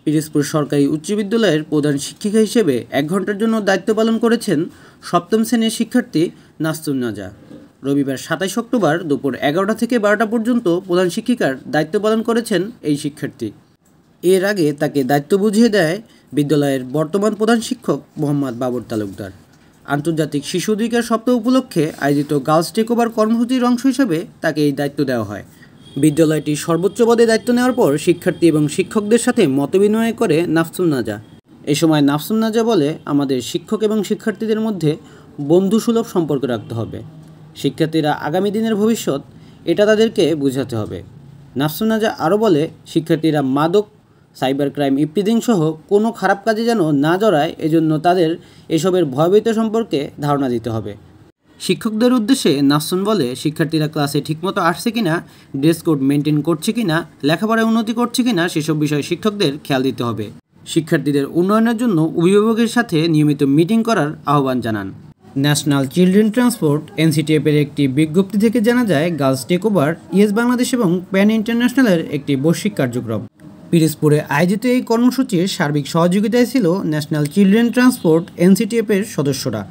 পিরোজপুর সরকারি উচ্চ বিদ্যালয়ের প্রধান শিক্ষিকা হিসেবে ১ ঘন্টার জন্য দায়িত্ব পালন করেছেন সপ্তম শ্রেণীর শিক্ষার্থী নাসতুন নাজা। রবিবার ২৭ অক্টোবর দুপুর ১১টা থেকে ১২টা পর্যন্ত প্রধান শিক্ষিকার দায়িত্ব পালন করেছেন এই শিক্ষার্থী। এর আগে তাকে দায়িত্ব বুঝিয়ে দেয় বিদ্যালয়ের বর্তমান প্রধান শিক্ষক মোহাম্মদ বাবর তালুকদার। আন্তর্জাতিক শিশু অধিকার সপ্তাহ উপলক্ষে আয়োজিত গার্লস টেকওভার কর্মসূচির অংশ হিসেবে তাকে এই দায়িত্ব দেওয়া হয়। বিদ্যালয়টির সর্বোচ্চ পদে দায়িত্ব নেওয়ার পর শিক্ষার্থী এবং শিক্ষকদের সাথে মতবিনিময় করে নাফসুন নাজা। এ সময় নাফসুন নাজা বলে, আমাদের শিক্ষক এবং শিক্ষার্থীদের মধ্যে বন্ধুসুলভ সম্পর্ক রাখতে হবে। শিক্ষার্থীরা আগামী দিনের ভবিষ্যৎ, এটা তাদেরকে বোঝাতে হবে। নাফসুন নাজা আরও বলে, শিক্ষার্থীরা মাদক, সাইবার ক্রাইম ইত্যাদি সহ কোনো খারাপ কাজে যেন না জড়ায়, এজন্য তাদের এসবের ভয়ভীতি সম্পর্কে ধারণা দিতে হবে। শিক্ষকদের উদ্দেশ্যে নাফসুন বলে, শিক্ষার্থীরা ক্লাসে ঠিকমতো আসছে কিনা, ড্রেস কোড মেনটেন করছে কিনা, লেখাপড়ায় উন্নতি করছে কিনা, সেসব বিষয়ে শিক্ষকদের খেয়াল দিতে হবে। শিক্ষার্থীদের উন্নয়নের জন্য অভিভাবকের সাথে নিয়মিত মিটিং করার আহ্বান জানান। ন্যাশনাল চিলড্রেন ট্রান্সপোর্ট এনসিটিএফের একটি বিজ্ঞপ্তি থেকে জানা যায়, গার্লস টেকওভার ইয়েস বাংলাদেশ এবং প্যান ইন্টারন্যাশনালের একটি বৈশ্বিক কার্যক্রম। পিরোজপুরে আয়োজিত এই কর্মসূচির সার্বিক সহযোগিতায় ছিল ন্যাশনাল চিলড্রেন ট্রান্সপোর্ট এনসিটিএফের সদস্যরা।